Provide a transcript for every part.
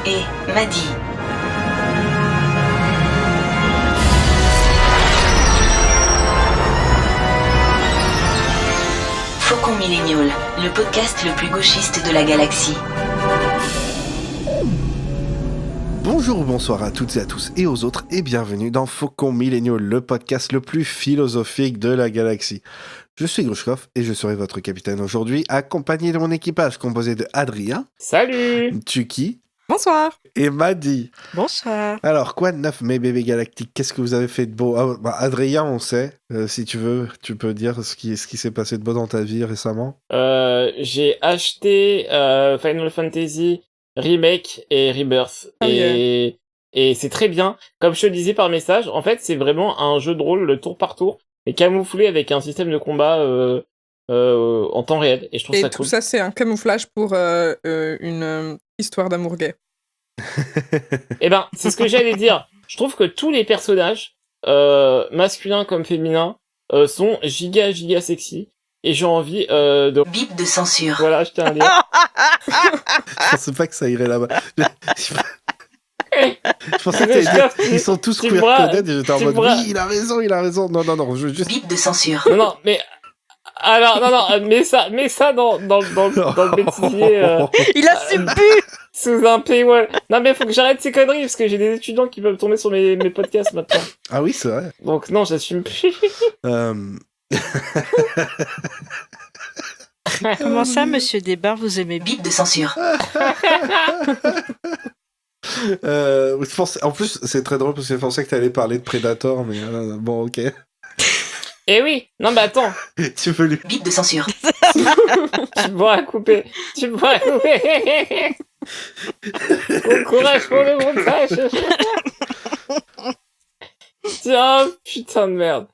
et Maddy. Faucon Millennial, le podcast le plus gauchiste de la galaxie. Bonjour ou bonsoir à toutes et à tous et aux autres et bienvenue dans Faucon Millennial, le podcast le plus philosophique de la galaxie. Je suis Grushkov et je serai votre capitaine aujourd'hui, accompagné de mon équipage composé de Adrien. Salut Tuki. Bonsoir. Et Maddy. Bonsoir. Alors, quoi de neuf, mes bébés galactiques? Qu'est-ce que vous avez fait de beau? Adrien, on sait. Si tu veux, tu peux dire ce qui s'est passé de beau dans ta vie récemment. J'ai acheté Final Fantasy Remake et Rebirth. Et c'est très bien. Comme je te le disais par message, en fait, c'est vraiment un jeu de rôle, le tour par tour, mais camouflé avec un système de combat en temps réel. Et je trouve ça cool. Et tout ça, c'est un camouflage pour une histoire d'amour gay. Eh ben, c'est ce que j'allais dire. Je trouve que tous les personnages, masculins comme féminins, sont giga sexy. Et j'ai envie de... Bip de censure. Voilà, acheter un livre. Je pensais pas que ça irait là-bas. Je pensais que t'allais dire, ils sont tous queer coded et j'étais en mode, oui, il a raison. Non, je veux juste... Bip de censure. Non, mais... Alors, non, mets ça dans le bêtisier. Il a subu sous un paywall. Non, mais faut que j'arrête ces conneries, parce que j'ai des étudiants qui peuvent tomber sur mes podcasts maintenant. Ah oui, c'est vrai. Donc non, j'assume plus. Comment ça, monsieur Desbarres, vous aimez bien? Bip de censure. En plus, c'est très drôle parce que je pensais que t'allais parler de Predator, mais bon, ok. Eh oui. Non, mais attends. Tu veux lui... Bip de censure. Tu pourras couper. Bon courage pour le montage. Tiens, putain de merde.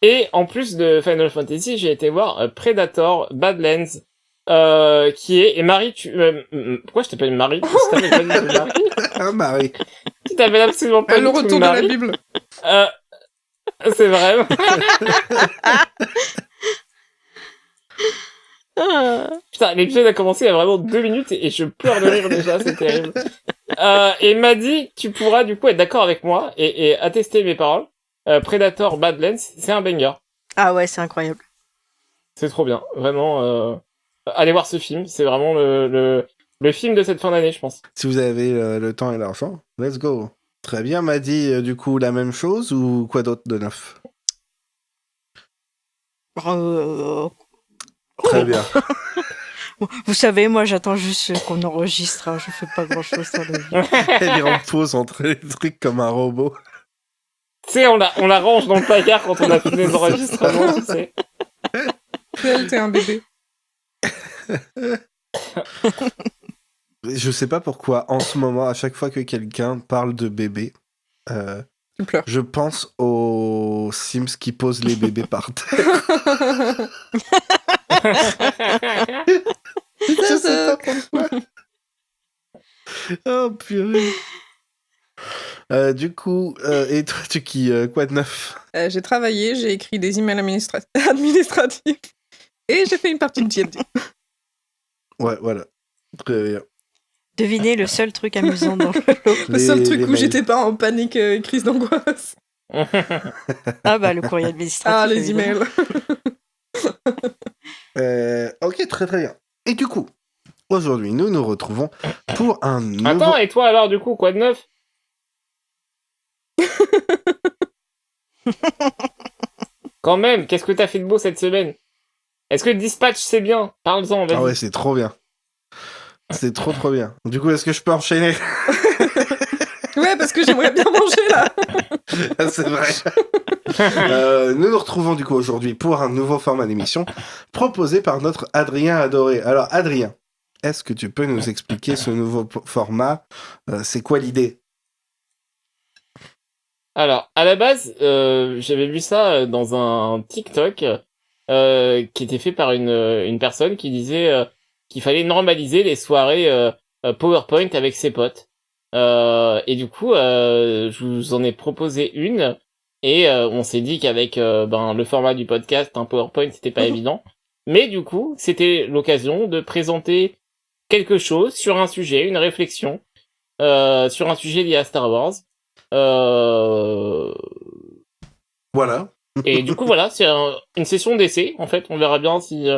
Et en plus de Final Fantasy, j'ai été voir Predator Badlands, qui est... Et Marie, pourquoi je t'appelle Marie? Tu t'appelles pas du tout Marie? Ah, Marie. Tu t'appelles absolument pas du le tout retour Marie. de la Bible. C'est vrai. Putain, l'épisode a commencé il y a vraiment 2 minutes et je pleure de rire déjà, c'est terrible. Et il m'a dit, tu pourras du coup être d'accord avec moi et attester mes paroles. Predator Badlands, c'est un banger. Ah ouais, c'est incroyable. C'est trop bien, vraiment. Allez voir ce film, c'est vraiment le film de cette fin d'année, je pense. Si vous avez le temps et l'argent, let's go. Très bien, Maddy, du coup, la même chose ou quoi d'autre de neuf? Très bien. Vous savez, moi, j'attends juste qu'on enregistre. Hein. Je fais pas grand-chose sur le vie. Elle est en pause entre les trucs comme un robot. Tu sais, on la range dans le placard quand on a fait les enregistrements, tu sais. T'es un bébé. Je sais pas pourquoi, en ce moment, à chaque fois que quelqu'un parle de bébé, Tu pleures. je pense aux Sims qui posent les bébés par terre. Je sais pas pourquoi. Oh purée. Du coup, et toi, quoi de neuf? J'ai travaillé, j'ai écrit des emails administratifs et j'ai fait une partie de D&D. Ouais, voilà. Très bien. Devinez le seul truc amusant dans le lot. Le seul truc où mails. j'étais pas en panique et crise d'angoisse. Ah bah, le courrier administratif. Ah, les évidemment. emails. Ok, très bien. Et du coup, aujourd'hui, nous nous retrouvons pour un nouveau... Attends, et toi alors, du coup, quoi de neuf? Quand même, qu'est-ce que t'as fait de beau cette semaine? Est-ce que Dispatch c'est bien? Parle-en, vas-y. Ah ouais, c'est trop bien. C'est trop bien. Du coup, est-ce que je peux enchaîner? Ouais, parce que j'aimerais bien manger, là. C'est vrai. Nous nous retrouvons du coup aujourd'hui pour un nouveau format d'émission proposé par notre Adrien adoré. Alors, Adrien, est-ce que tu peux nous expliquer ce nouveau format? C'est quoi l'idée? Alors, à la base, j'avais vu ça dans un TikTok qui était fait par une personne qui disait qu'il fallait normaliser les soirées PowerPoint avec ses potes. Et du coup, je vous en ai proposé une et on s'est dit qu'avec le format du podcast, un PowerPoint, c'était pas évident. Mais du coup, c'était l'occasion de présenter quelque chose sur un sujet, une réflexion, sur un sujet lié à Star Wars. Voilà. Et du coup, voilà, c'est une session d'essai. En fait, on verra bien si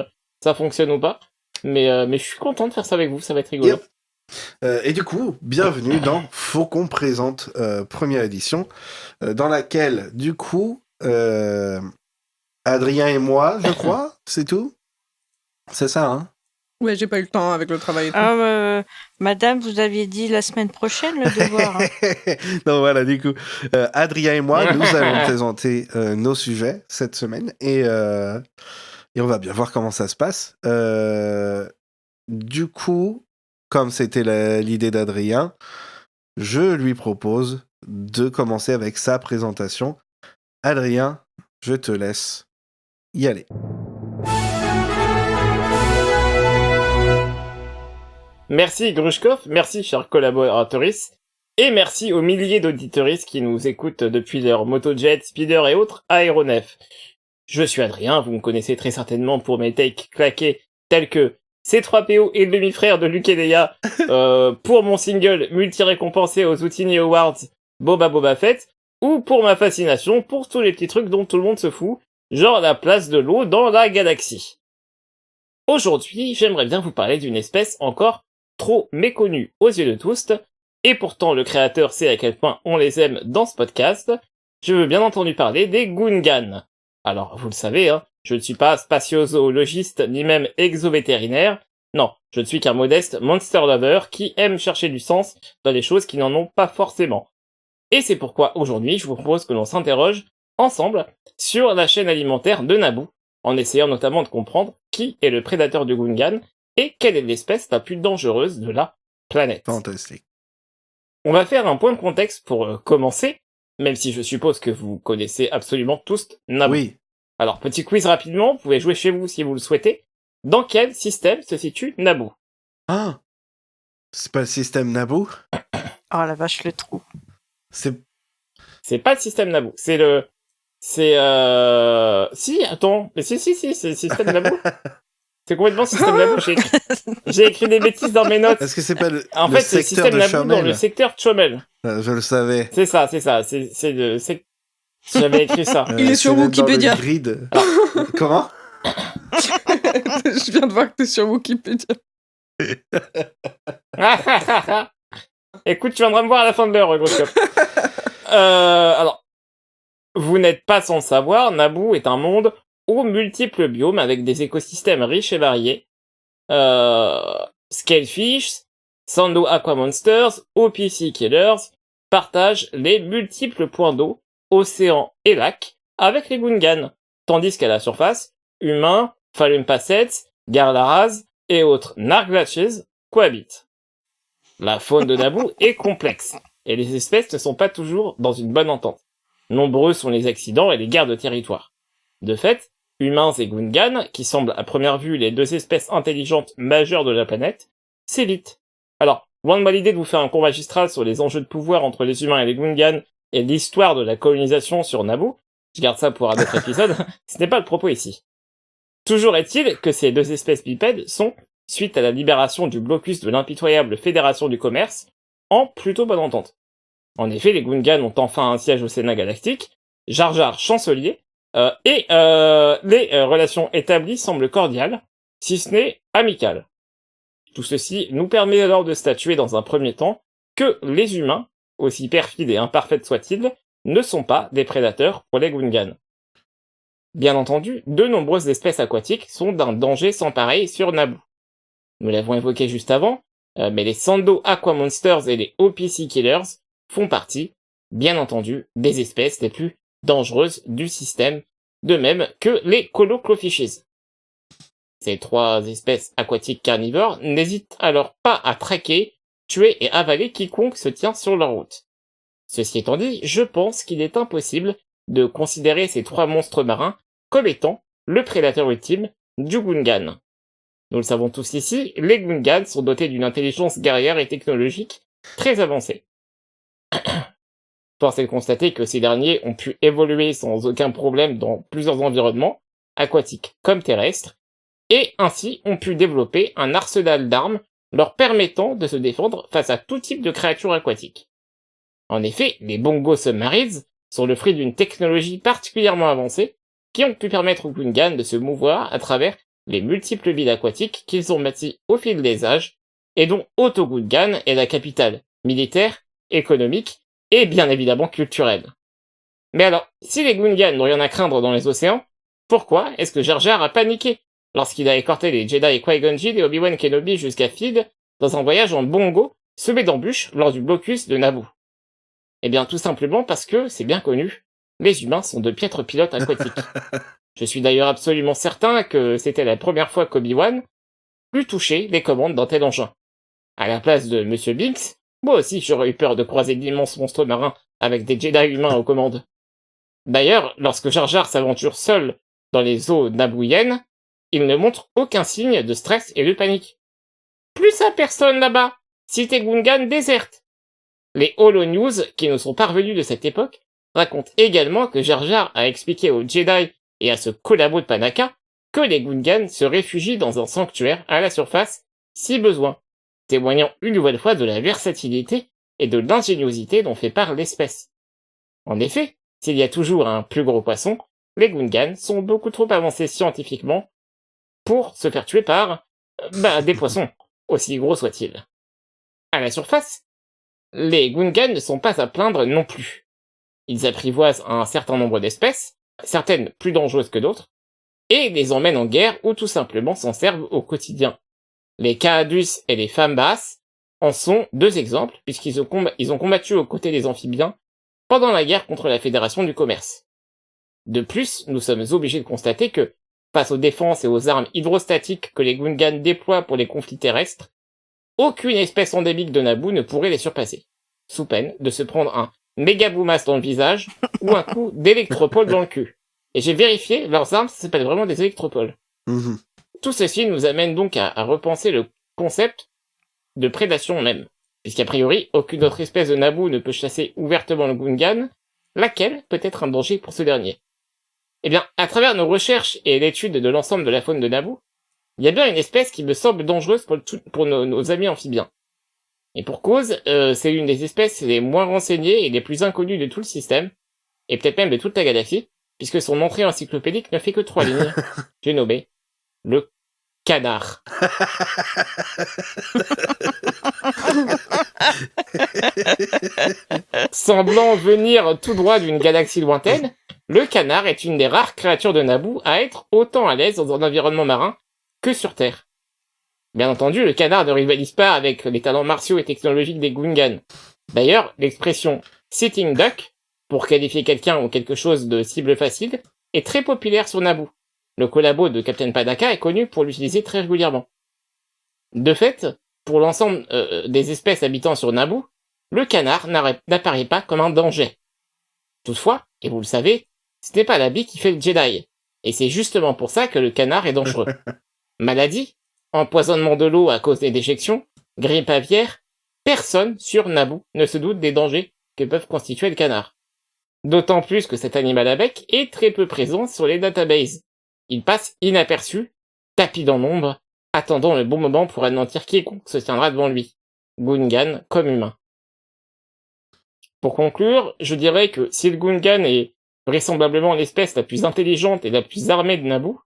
ça fonctionne ou pas. Mais je suis content de faire ça avec vous, ça va être rigolo. Yep. Et du coup, bienvenue dans Faucon présente première édition, dans laquelle, du coup, Adrien et moi, je crois, c'est tout. C'est ça, hein? Ouais, j'ai pas eu le temps avec le travail et tout. Madame, vous aviez dit la semaine prochaine le devoir. Hein. Non, voilà, du coup, Adrien et moi, nous allons présenter nos sujets cette semaine et on va bien voir comment ça se passe. Du coup, comme c'était l'idée d'Adrien, je lui propose de commencer avec sa présentation. Adrien, je te laisse y aller. Merci Grushkov, merci chers collaboratrices, et merci aux milliers d'auditoristes qui nous écoutent depuis leur motojet, speeder et autres aéronefs. Je suis Adrien, vous me connaissez très certainement pour mes takes claqués tels que C3PO et le demi-frère de Luke et Leia, pour mon single multi-récompensé aux Outini Awards Boba Fett, ou pour ma fascination pour tous les petits trucs dont tout le monde se fout, genre la place de l'eau dans la galaxie. Aujourd'hui, j'aimerais bien vous parler d'une espèce encore trop méconnue aux yeux de tous, et pourtant le créateur sait à quel point on les aime dans ce podcast. Je veux bien entendu parler des Gungans. Alors, vous le savez, hein, je ne suis pas spatiozoologiste ni même exovétérinaire. Non, je ne suis qu'un modeste monster lover qui aime chercher du sens dans les choses qui n'en ont pas forcément. Et c'est pourquoi aujourd'hui je vous propose que l'on s'interroge ensemble sur la chaîne alimentaire de Naboo, en essayant notamment de comprendre qui est le prédateur du Gungan et quelle est l'espèce la plus dangereuse de la planète. Fantastique. On va faire un point de contexte pour commencer, même si je suppose que vous connaissez absolument tous Naboo. Oui. Alors, petit quiz rapidement, vous pouvez jouer chez vous si vous le souhaitez. Dans quel système se situe Naboo? Ah, c'est pas le système Naboo? Oh la vache, le trou. C'est pas le système Naboo, c'est si, attends, mais si, c'est le système Naboo. C'est complètement le système Naboo, j'ai écrit des bêtises dans mes notes. Est-ce que c'est pas En le fait, c'est le secteur système de Naboo Chomel? dans le secteur Chomel. Je le savais. C'est ça, j'avais écrit ça. Il est sur c'est même dans le Wikipédia. grid. Comment? Je viens de voir que t'es sur Wikipédia. Écoute, tu viendras me voir à la fin de l'heure, gros cop. Alors, vous n'êtes pas sans savoir, Naboo est un monde aux multiples biomes avec des écosystèmes riches et variés. Scalefish, Sando Aqua Monsters, OPC Killers partagent les multiples points d'eau, océans et lacs avec les Gungans, tandis qu'à la surface, humains, Falumpasets, Garlaraz et autres Narglaches cohabitent. La faune de Naboo est complexe, et les espèces ne sont pas toujours dans une bonne entente. Nombreux sont les accidents et les guerres de territoire. De fait, humains et Gungans, qui semblent à première vue les deux espèces intelligentes majeures de la planète, s'évitent. Alors, loin de moi l'idée de vous faire un cours magistral sur les enjeux de pouvoir entre les humains et les Gungans et l'histoire de la colonisation sur Naboo, je garde ça pour un autre épisode, ce n'est pas le propos ici. Toujours est-il que ces deux espèces bipèdes sont, suite à la libération du blocus de l'impitoyable Fédération du Commerce, en plutôt bonne entente. En effet, les Gungans ont enfin un siège au Sénat galactique, Jar Jar chancelier, et les relations établies semblent cordiales, si ce n'est amicales. Tout ceci nous permet alors de statuer dans un premier temps que les humains, aussi perfides et imparfaits soient-ils, ne sont pas des prédateurs pour les Gungans. Bien entendu, de nombreuses espèces aquatiques sont d'un danger sans pareil sur Naboo. Nous l'avons évoqué juste avant, mais les Sando Aqua Monsters et les OPC Killers font partie, bien entendu, des espèces les plus dangereuses du système, de même que les Coloclofishes. Ces trois espèces aquatiques carnivores n'hésitent alors pas à traquer, tuer et avaler quiconque se tient sur leur route. Ceci étant dit, je pense qu'il est impossible de considérer ces trois monstres marins comme étant le prédateur ultime du Gungan. Nous le savons tous ici, les Gungans sont dotés d'une intelligence guerrière et technologique très avancée. Force est de constater que ces derniers ont pu évoluer sans aucun problème dans plusieurs environnements, aquatiques comme terrestres, et ainsi ont pu développer un arsenal d'armes leur permettant de se défendre face à tout type de créatures aquatiques. En effet, les Bongo Submarines sont le fruit d'une technologie particulièrement avancée qui ont pu permettre aux Gungans de se mouvoir à travers les multiples villes aquatiques qu'ils ont bâties au fil des âges et dont Otogungan est la capitale militaire, économique et bien évidemment culturelle. Mais alors, si les Gungans n'ont rien à craindre dans les océans, pourquoi est-ce que Jar Jar a paniqué lorsqu'il a écorté les Jedi Qui-Gon Jinn et Obi-Wan Kenobi jusqu'à Feed dans un voyage en Bongo semé d'embûches lors du blocus de Naboo? Eh bien tout simplement parce que, c'est bien connu, les humains sont de piètres pilotes aquatiques. Je suis d'ailleurs absolument certain que c'était la première fois qu'Obi-Wan eût touché les commandes d'un tel engin. À la place de Monsieur Binks, moi aussi j'aurais eu peur de croiser d'immenses monstres marins avec des Jedi humains aux commandes. D'ailleurs, lorsque Jar Jar s'aventure seul dans les eaux nabooiennes, il ne montre aucun signe de stress et de panique. Plus à personne là-bas, cité Gungan déserte. Les Holo News, qui nous sont parvenus de cette époque, racontent également que Jar Jar a expliqué aux Jedi et à ce collabo de Panaka que les Gungans se réfugient dans un sanctuaire à la surface, si besoin, témoignant une nouvelle fois de la versatilité et de l'ingéniosité dont fait part l'espèce. En effet, s'il y a toujours un plus gros poisson, les Gungans sont beaucoup trop avancés scientifiquement pour se faire tuer par, des poissons, aussi gros soient-ils. À la surface, les Gungans ne sont pas à plaindre non plus. Ils apprivoisent un certain nombre d'espèces, certaines plus dangereuses que d'autres, et les emmènent en guerre ou tout simplement s'en servent au quotidien. Les Kaadus et les Fambas en sont deux exemples, puisqu'ils ont combattu aux côtés des amphibiens pendant la guerre contre la Fédération du Commerce. De plus, nous sommes obligés de constater que, face aux défenses et aux armes hydrostatiques que les Gungans déploient pour les conflits terrestres, aucune espèce endémique de Naboo ne pourrait les surpasser, sous peine de se prendre un méga boumas dans le visage ou un coup d'électropole dans le cul. Et j'ai vérifié, leurs armes, ça s'appelle vraiment des électropoles. Mhm. Tout ceci nous amène donc à repenser le concept de prédation même, puisqu'a priori, aucune autre espèce de Naboo ne peut chasser ouvertement le Gungan, laquelle peut être un danger pour ce dernier. Eh bien, à travers nos recherches et l'étude de l'ensemble de la faune de Naboo, il y a bien une espèce qui me semble dangereuse pour nos amis amphibiens. Et pour cause, c'est l'une des espèces les moins renseignées et les plus inconnues de tout le système, et peut-être même de toute la galaxie, puisque son entrée encyclopédique ne fait que 3 lignes. J'ai nommé le canard. Semblant venir tout droit d'une galaxie lointaine, le canard est une des rares créatures de Naboo à être autant à l'aise dans un environnement marin que sur Terre. Bien entendu, le canard ne rivalise pas avec les talents martiaux et technologiques des Gungans. D'ailleurs, l'expression « sitting duck » pour qualifier quelqu'un ou quelque chose de cible facile est très populaire sur Naboo. Le collabo de Captain Padaka est connu pour l'utiliser très régulièrement. De fait, pour l'ensemble des espèces habitant sur Naboo, le canard n'apparaît pas comme un danger. Toutefois, et vous le savez, ce n'est pas l'habit qui fait le Jedi, et c'est justement pour ça que le canard est dangereux. Maladie, empoisonnement de l'eau à cause des déjections, grippe aviaire, personne sur Naboo ne se doute des dangers que peuvent constituer le canard. D'autant plus que cet animal à bec est très peu présent sur les databases. Il passe inaperçu, tapis dans l'ombre, attendant le bon moment pour anéantir quiconque se tiendra devant lui, Gungan comme humain. Pour conclure, je dirais que si le Gungan est vraisemblablement l'espèce la plus intelligente et la plus armée de Naboo,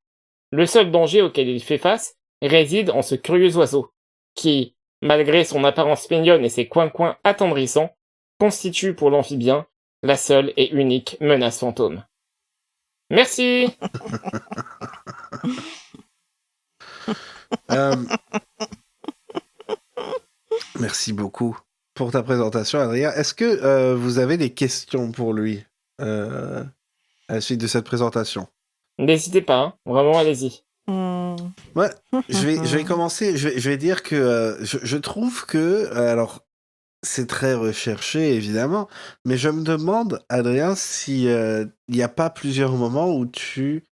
le seul danger auquel il fait face réside en ce curieux oiseau, qui, malgré son apparence mignonne et ses coins-coins attendrissants, constitue pour l'amphibien la seule et unique menace fantôme. Merci. Merci beaucoup pour ta présentation, Adrien. Est-ce que vous avez des questions pour lui à la suite de cette présentation? N'hésitez pas, hein. Vraiment, allez-y. Ouais, je vais commencer. Je vais dire que je trouve que alors c'est très recherché évidemment, mais je me demande, Adrien, si il n'y a pas plusieurs moments où tu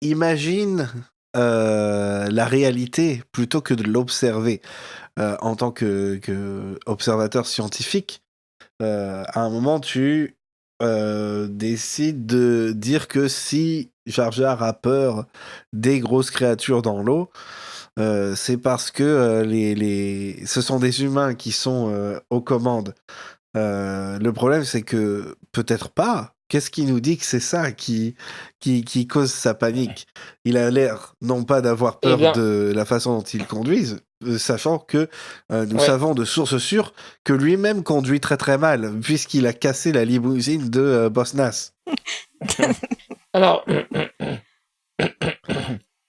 imagines la réalité plutôt que de l'observer en tant que observateur scientifique. À un moment, tu décides de dire que si Jar Jar a peur des grosses créatures dans l'eau, c'est parce que ce sont des humains qui sont aux commandes. Le problème, c'est que peut-être pas. Qu'est-ce qui nous dit que c'est ça qui cause sa panique? Il a l'air non pas d'avoir Eh peur bien, de la façon dont ils conduisent, sachant que nous ouais. savons de sources sûres que lui-même conduit très très mal, puisqu'il a cassé la limousine de Boss Nass. Alors,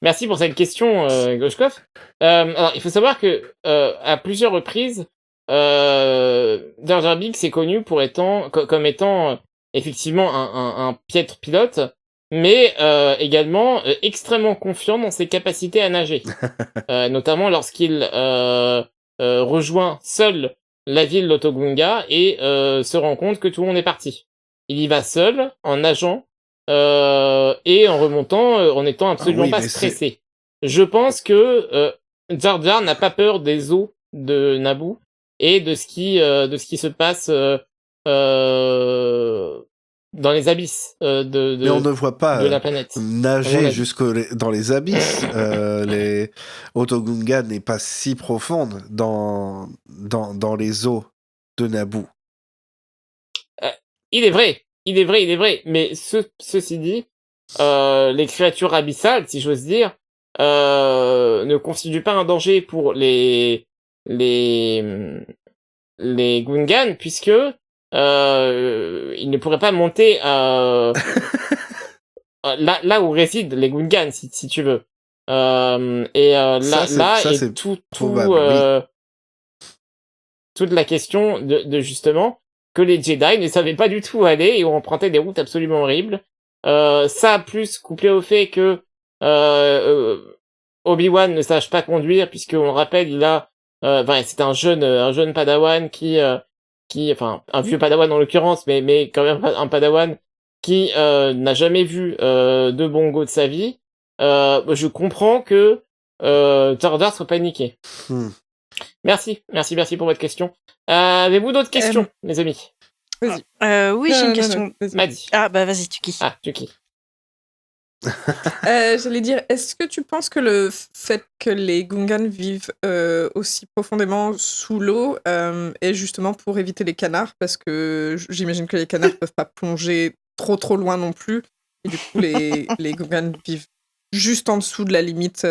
merci pour cette question, Grushkov. Alors, il faut savoir que à plusieurs reprises, Jar Jar Binks est connu pour comme étant effectivement un piètre pilote, mais également extrêmement confiant dans ses capacités à nager, notamment lorsqu'il rejoint seul la ville d'Otogunga et se rend compte que tout le monde est parti. Il y va seul, en nageant, et en remontant, en étant absolument oui, pas mais stressé. Je pense que Jar Jar n'a pas peur des eaux de Naboo et de ce qui se passe dans les abysses Mais on ne voit de pas la planète. À mon nager avis. dans les abysses. Les Otogunga n'est pas si profonde dans les eaux de Naboo. Il est vrai. Mais ceci dit, les créatures abyssales, si j'ose dire, ne constituent pas un danger pour les Gungans, puisque ils ne pourraient pas monter là où résident les Gungans, si tu veux. Là Ça, est c'est tout probable, oui. toute la question de justement que les Jedi ne savaient pas du tout où aller et ont emprunté des routes absolument horribles. Ça, plus couplé au fait que Obi-Wan ne sache pas conduire, puisqu'on le rappelle, c'est un jeune Padawan enfin, un vieux Padawan en l'occurrence, mais quand même un Padawan qui n'a jamais vu de Bongo de sa vie. Je comprends que Jar Jar soit paniqué. Hmm. Merci pour votre question. Avez-vous d'autres questions, les amis? Vas-y. Oui, j'ai une Non, question. non, vas-y. Madi. Ah, bah vas-y, Tuki. Ah, Tuki. J'allais dire, est-ce que tu penses que le fait que les Gungans vivent aussi profondément sous l'eau est justement pour éviter les canards? Parce que j'imagine que les canards peuvent pas plonger trop loin non plus. Et du coup, les Gungans vivent juste en dessous de la limite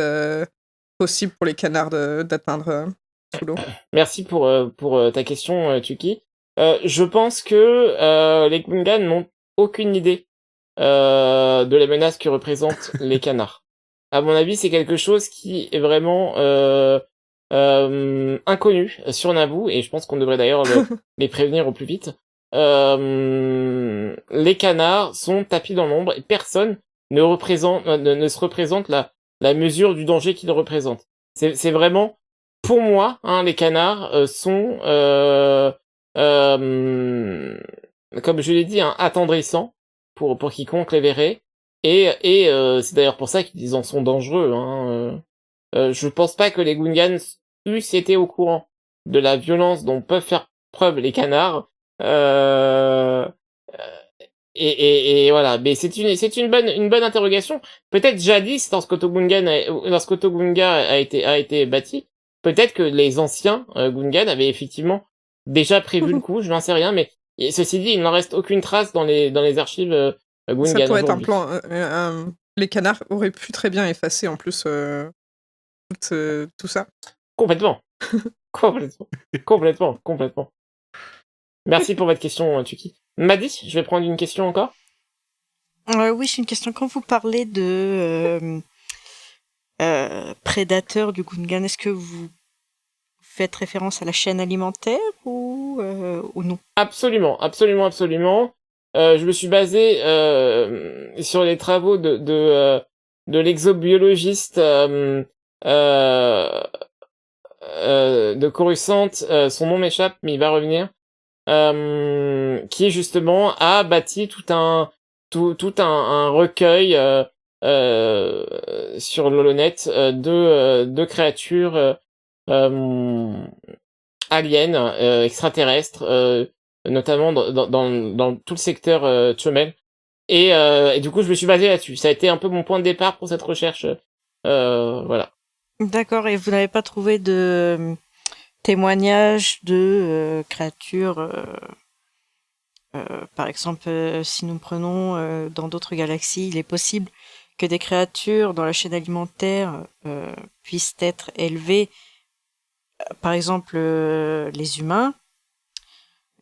possible pour les canards d'atteindre sous l'eau. Merci pour ta question, Tuki. Je pense que les Gungans n'ont aucune idée de la menace que représentent les canards. À mon avis, c'est quelque chose qui est vraiment inconnu sur Naboo, et je pense qu'on devrait d'ailleurs les prévenir au plus vite. Les canards sont tapis dans l'ombre et personne ne se représente la mesure du danger qu'ils représentent. C'est vraiment, pour moi, les canards sont, comme je l'ai dit, attendrissants pour quiconque les verrait. Et c'est d'ailleurs pour ça qu'ils en sont dangereux. Je pense pas que les Gungans eussent été au courant de la violence dont peuvent faire preuve les canards. Et voilà. Mais c'est une bonne interrogation. Peut-être jadis, lorsqu'Otogunga a été bâti, peut-être que les anciens Gungans avaient effectivement déjà prévu le coup. Je n'en sais rien, mais ceci dit, il n'en reste aucune trace dans les archives Gungan Ça pourrait être un aujourd'hui. plan. Les canards auraient pu très bien effacer en plus tout ça. Complètement. Complètement. Merci pour votre question, Tuki. Madi, je vais prendre une question encore. Oui, c'est une question. Quand vous parlez de prédateurs du Gungan, est-ce que vous faites référence à la chaîne alimentaire ou non? Absolument. Je me suis basé sur les travaux de l'exobiologiste de Coruscant, son nom m'échappe, mais il va revenir, qui justement a bâti tout un recueil sur l'Holonet de créatures aliens, extraterrestres, notamment dans tout le secteur Chomel. Et du coup, je me suis basé là-dessus. Ça a été un peu mon point de départ pour cette recherche. Voilà. D'accord, et vous n'avez pas trouvé de témoignages de créatures, par exemple, si nous prenons dans d'autres galaxies, il est possible que des créatures dans la chaîne alimentaire puissent être élevées. Par exemple, les humains,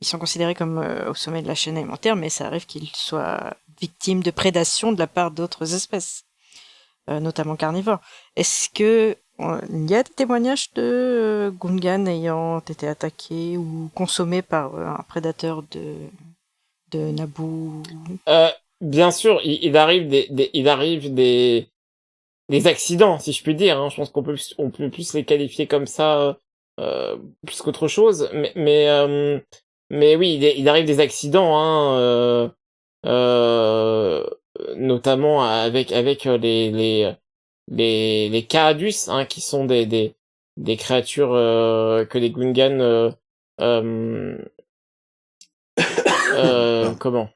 ils sont considérés comme au sommet de la chaîne alimentaire, mais ça arrive qu'ils soient victimes de prédation de la part d'autres espèces, notamment carnivores. Est-ce que il y a des témoignages de Gungans ayant été attaqués ou consommés par un prédateur de Naboo? Bien sûr, il arrive des accidents, si je puis dire. Hein. Je pense qu'on peut plus les qualifier comme ça, plus qu'autre chose. Mais oui, il arrive des accidents, hein, notamment avec les Kaadus, hein, qui sont des créatures que les Gungans comment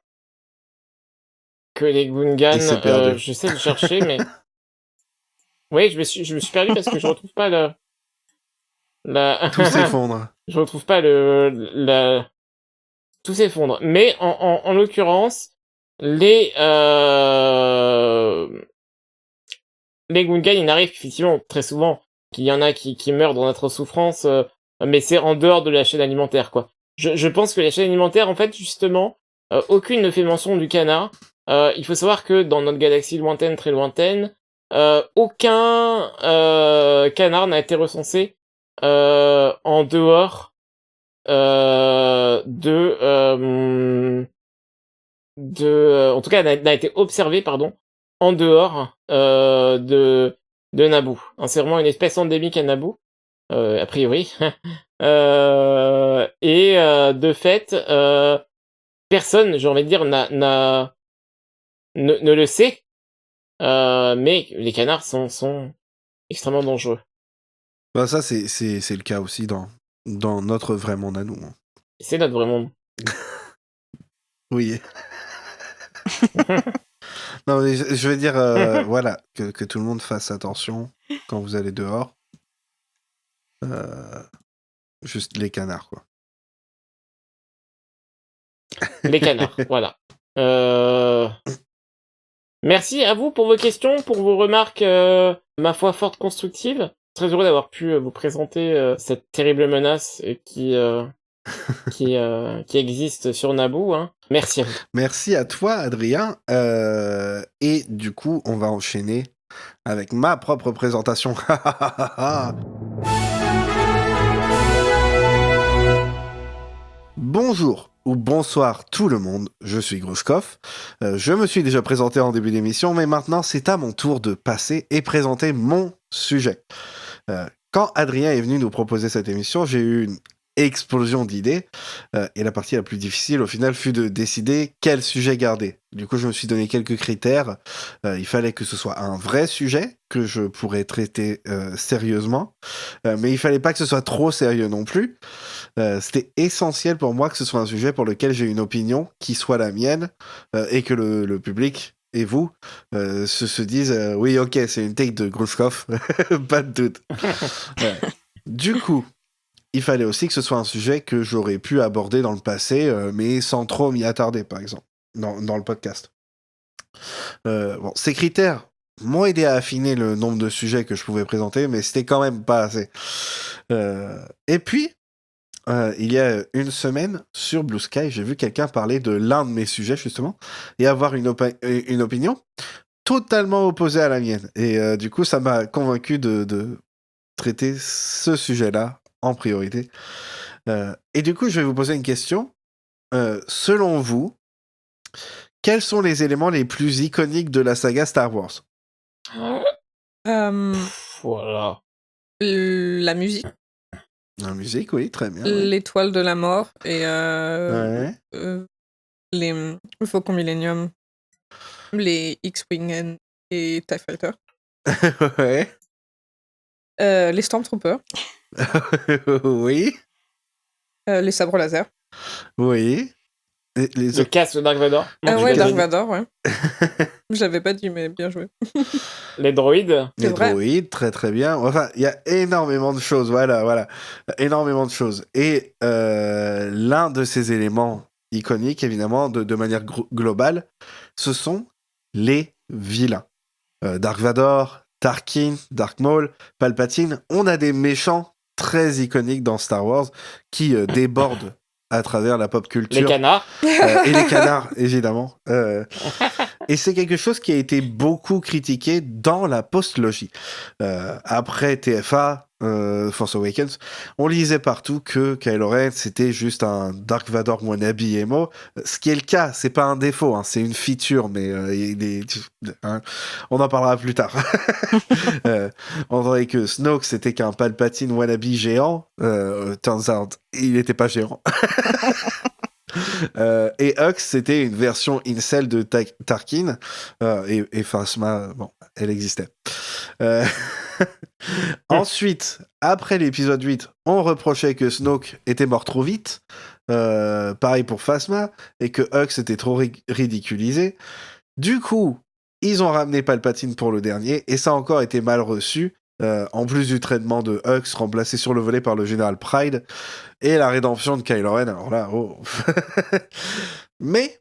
que les Gungans, Il s'est perdu. j'essaie de chercher, mais oui, je me suis perdu parce que je retrouve pas Tout s'effondre. je retrouve pas tout s'effondre. Mais en l'occurrence, les Gungans, il arrive effectivement très souvent qu'il y en a qui meurent dans notre souffrance, mais c'est en dehors de la chaîne alimentaire, quoi. Je pense que la chaîne alimentaire, en fait, justement, aucune ne fait mention du canard. Il faut savoir que dans notre galaxie lointaine, très lointaine, aucun canard n'a été recensé en dehors en tout cas n'a été observé, pardon, en dehors de Naboo. Hein, c'est vraiment une espèce endémique à Naboo, a priori. Et de fait, personne, j'ai envie de dire, ne le sait. Mais les canards sont extrêmement dangereux. Bah, ça, c'est le cas aussi dans notre vrai monde à nous. Hein. C'est notre vrai monde. Oui. Non, mais je veux dire, voilà, que tout le monde fasse attention quand vous allez dehors. Juste les canards, quoi. Les canards, voilà. Merci à vous pour vos questions, pour vos remarques, ma foi, fort constructives. Très heureux d'avoir pu vous présenter cette terrible menace qui existe sur Naboo. Hein. Merci à vous. Merci à toi, Adrien. Et du coup, on va enchaîner avec ma propre présentation. Bonjour ou bonsoir tout le monde, je suis Grushkov. Je me suis déjà présenté en début d'émission, mais maintenant c'est à mon tour de passer et présenter mon sujet. Quand Adrien est venu nous proposer cette émission, j'ai eu une explosion d'idées, et la partie la plus difficile au final fut de décider quel sujet garder. Du coup, je me suis donné quelques critères. Il fallait que ce soit un vrai sujet que je pourrais traiter sérieusement, mais il fallait pas que ce soit trop sérieux non plus. C'était essentiel pour moi que ce soit un sujet pour lequel j'ai une opinion qui soit la mienne, et que le public et vous se disent oui, ok, c'est une take de Grushkov, pas de doute. Ouais. Du coup, il fallait aussi que ce soit un sujet que j'aurais pu aborder dans le passé, mais sans trop m'y attarder, par exemple, dans le podcast. Bon, ces critères m'ont aidé à affiner le nombre de sujets que je pouvais présenter, mais c'était quand même pas assez. Et puis, il y a une semaine, sur Blue Sky, j'ai vu quelqu'un parler de l'un de mes sujets, justement, et avoir une opinion totalement opposée à la mienne. Et du coup, ça m'a convaincu de traiter ce sujet-là en priorité. Et du coup, je vais vous poser une question. Selon vous, quels sont les éléments les plus iconiques de la saga Star Wars ? Voilà. La musique, La musique, oui, très bien. Oui. l'étoile de la mort et Ouais. le Faucon Millennium, les X-Wing et TIE Fighter, Ouais. les Stormtroopers, Oui. les sabres laser, Oui. Le casque de Dark Vador. Non, Ah tu ouais, l'as Dark dit. Vador, ouais. J'avais pas dit, mais bien joué. Les droïdes. Les C'est vrai. droïdes, très très bien. Enfin, il y a énormément de choses, voilà. Énormément de choses. Et l'un de ces éléments iconiques, évidemment, de manière globale, ce sont les vilains. Dark Vador, Tarkin, Dark Maul, Palpatine, on a des méchants très iconiques dans Star Wars qui débordent à travers la pop culture. Les canards. Et les canards, évidemment. Et c'est quelque chose qui a été beaucoup critiqué dans la postlogie. Après TFA, Force Awakens, on lisait partout que Kylo Ren, c'était juste un Dark Vador wannabe emo. Ce qui est le cas, c'est pas un défaut, hein, c'est une feature, mais on en parlera plus tard. On dirait que Snoke, c'était qu'un Palpatine wannabe géant. Turns out, il n'était pas géant. Et Hux, c'était une version incel de Tarkin. Et Phasma, bon, elle existait. Ensuite, après l'épisode 8, on reprochait que Snoke était mort trop vite. Pareil pour Phasma. Et que Hux était trop ridiculisé. Du coup, ils ont ramené Palpatine pour le dernier. Et ça a encore été mal reçu. En plus du traitement de Hux, remplacé sur le volet par le général Pride. Et la rédemption de Kylo Ren, alors là, oh. Mais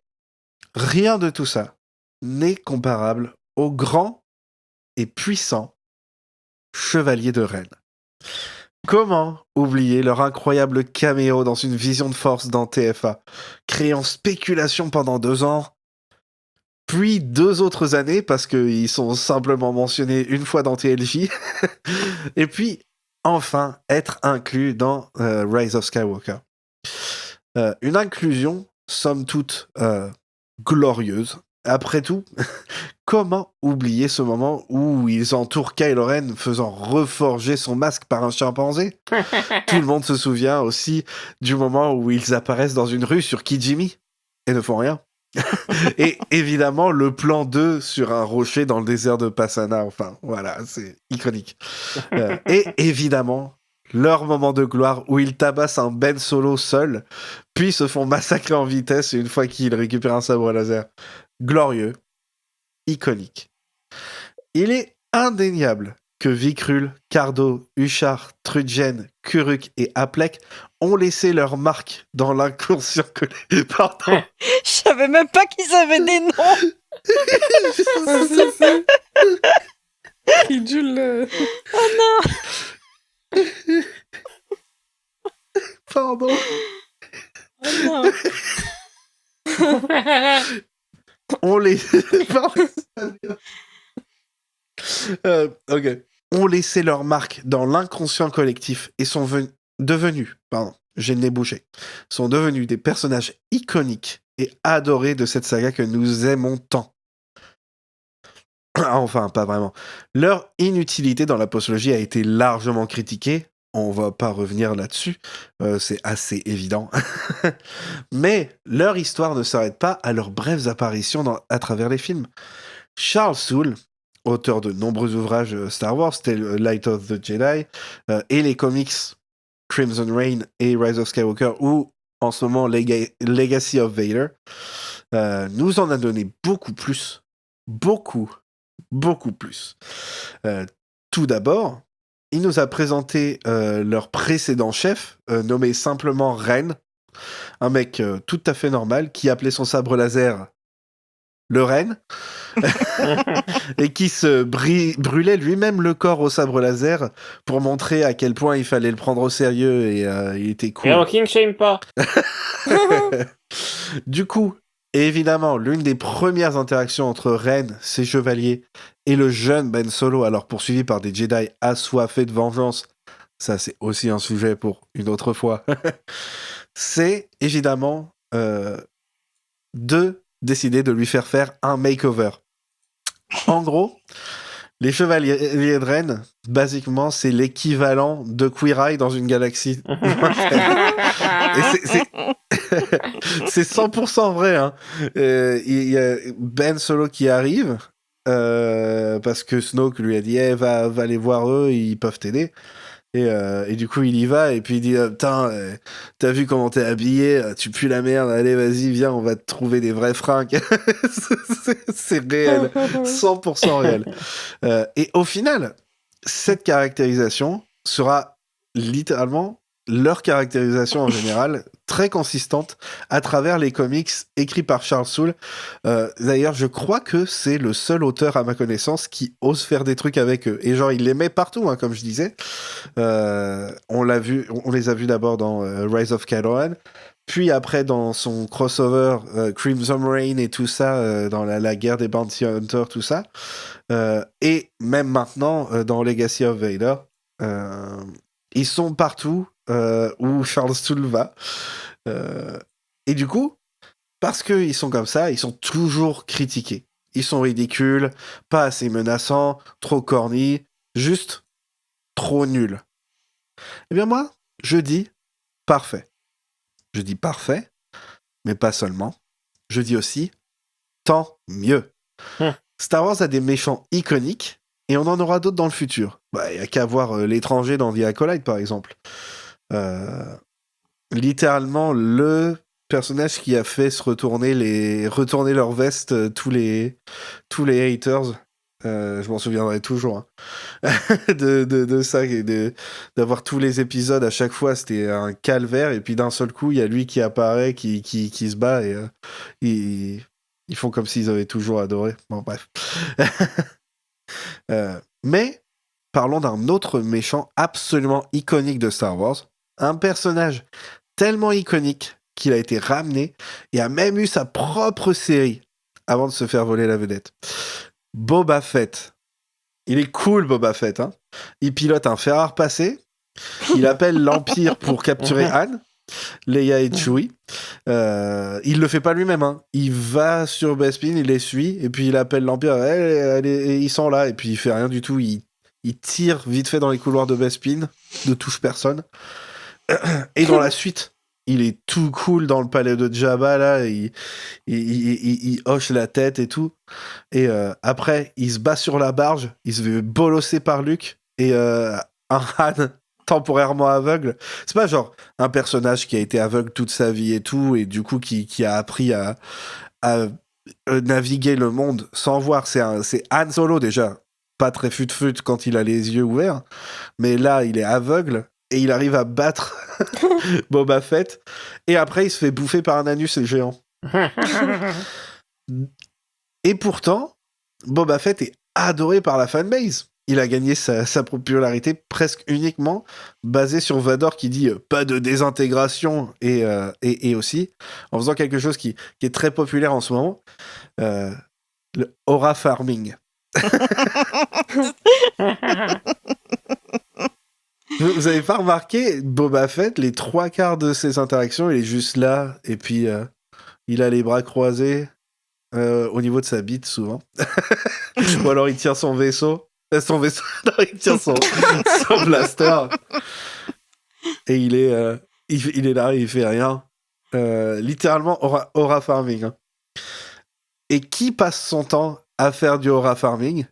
rien de tout ça n'est comparable au grand et puissant Chevalier de Ren. Comment oublier leur incroyable caméo dans une vision de force dans TFA, créant spéculation pendant 2 ans, puis 2 autres années, parce qu'ils sont simplement mentionnés une fois dans TLJ, et puis enfin être inclus dans Rise of Skywalker. Une inclusion, somme toute, glorieuse. Après tout, comment oublier ce moment où ils entourent Kylo Ren faisant reforger son masque par un chimpanzé? Tout le monde se souvient aussi du moment où ils apparaissent dans une rue sur Kijimi et ne font rien. Et évidemment, le plan 2 sur un rocher dans le désert de Passana. Enfin, voilà, c'est iconique. Et évidemment, leur moment de gloire où ils tabassent un Ben Solo seul, puis se font massacrer en vitesse une fois qu'ils récupèrent un sabre laser. Glorieux, iconique. Il est indéniable que Vikrul, Cardo, Huchard, Trudgen, Kuruk et Aplek ont laissé leur marque dans l'inconscient collectif. Pardon. Je savais même pas qu'ils avaient des noms. Ridule. Oh non. Pardon. Oh non. On les... Pardon. Ok. Ont laissé leur marque dans l'inconscient collectif et sont devenus, j'ai le nez bouché, sont devenus des personnages iconiques et adorés de cette saga que nous aimons tant. Enfin, pas vraiment. Leur inutilité dans la postlogie a été largement critiquée. On va pas revenir là-dessus, c'est assez évident. Mais leur histoire ne s'arrête pas à leurs brèves apparitions à travers les films. Charles Soule, auteur de nombreux ouvrages Star Wars, tel Light of the Jedi, et les comics Crimson Reign et Rise of Skywalker, ou en ce moment Legacy of Vader, nous en a donné beaucoup plus. Beaucoup plus. Tout d'abord, il nous a présenté leur précédent chef, nommé simplement Ren, un mec tout à fait normal, qui appelait son sabre laser le Ren, et qui se brûlait lui-même le corps au sabre laser pour montrer à quel point il fallait le prendre au sérieux, et il était cool. Et on king shame pas. Du coup, évidemment, l'une des premières interactions entre Ren, ses chevaliers, et le jeune Ben Solo, alors poursuivi par des Jedi assoiffés de vengeance, ça c'est aussi un sujet pour une autre fois, c'est évidemment de décider de lui faire un makeover. En gros, les chevaliers de Ren, basiquement, c'est l'équivalent de Queer Eye dans une galaxie. Et c'est 100% vrai. Hein. Il y a Ben Solo qui arrive parce que Snoke lui a dit va aller voir eux, ils peuvent t'aider. Et du coup, il y va, et puis il dit putain, t'as vu comment t'es habillé, tu pues la merde, allez, vas-y, viens, on va te trouver des vrais fringues. C'est réel, 100% réel. Et au final, cette caractérisation sera littéralement leur caractérisation en général, très consistante à travers les comics écrits par Charles Soule. D'ailleurs, je crois que c'est le seul auteur à ma connaissance qui ose faire des trucs avec eux. Et genre, il les met partout, hein, comme je disais. On les a vus d'abord dans Rise of Kylo Ren, puis après dans son crossover Crimson Reign et tout ça, dans la guerre des Bounty Hunters, tout ça. Et même maintenant, dans Legacy of Vader, ils sont partout où Charles Soule va. Et du coup, parce qu'ils sont comme ça, ils sont toujours critiqués. Ils sont ridicules, pas assez menaçants, trop corny, juste trop nuls. Eh bien moi, je dis parfait. Je dis parfait, mais pas seulement. Je dis aussi tant mieux. Star Wars a des méchants iconiques, et on en aura d'autres dans le futur. Il y a qu'à voir l'étranger dans The Acolyte, par exemple. Littéralement, le personnage qui a fait se retourner leur veste tous les haters. Je m'en souviendrai toujours, hein. de ça, et d'avoir tous les épisodes à chaque fois, c'était un calvaire, et puis d'un seul coup, il y a lui qui apparaît, qui se bat, et ils font comme s'ils avaient toujours adoré. Bon, bref. Mais parlons d'un autre méchant absolument iconique de Star Wars, un personnage tellement iconique qu'il a été ramené et a même eu sa propre série avant de se faire voler la vedette. Boba Fett. Il est cool, Boba Fett, hein. Il pilote un fer à repasser, il appelle l'Empire pour capturer Han, Leia et Chewie. Il le fait pas lui-même, hein. Il va sur Bespin, il les suit, et puis il appelle l'Empire, ils sont là, et puis il fait rien du tout, il tire vite fait dans les couloirs de Bespin, ne touche personne. Et dans la suite, il est tout cool dans le palais de Jabba, là, il hoche la tête et tout. Et après, il se bat sur la barge, il se fait bolosser par Luke, et un Han temporairement aveugle. C'est pas genre un personnage qui a été aveugle toute sa vie et tout, et du coup qui a appris à naviguer le monde sans voir. C'est Han Solo déjà, pas très fut-fut quand il a les yeux ouverts, mais là il est aveugle et il arrive à battre Boba Fett, et après il se fait bouffer par un anus géant. Et pourtant, Boba Fett est adoré par la fanbase. Il a gagné sa popularité presque uniquement basée sur Vador qui dit pas de désintégration, et aussi en faisant quelque chose qui est très populaire en ce moment, le aura farming. Vous avez pas remarqué, Boba Fett, les 3/4 de ses interactions, il est juste là, et puis il a les bras croisés au niveau de sa bite souvent. Ou alors il tient son vaisseau. Non, il tient son blaster. Et il est là, il fait rien. Littéralement, aura farming. Hein. Et qui passe son temps à faire du aura farming?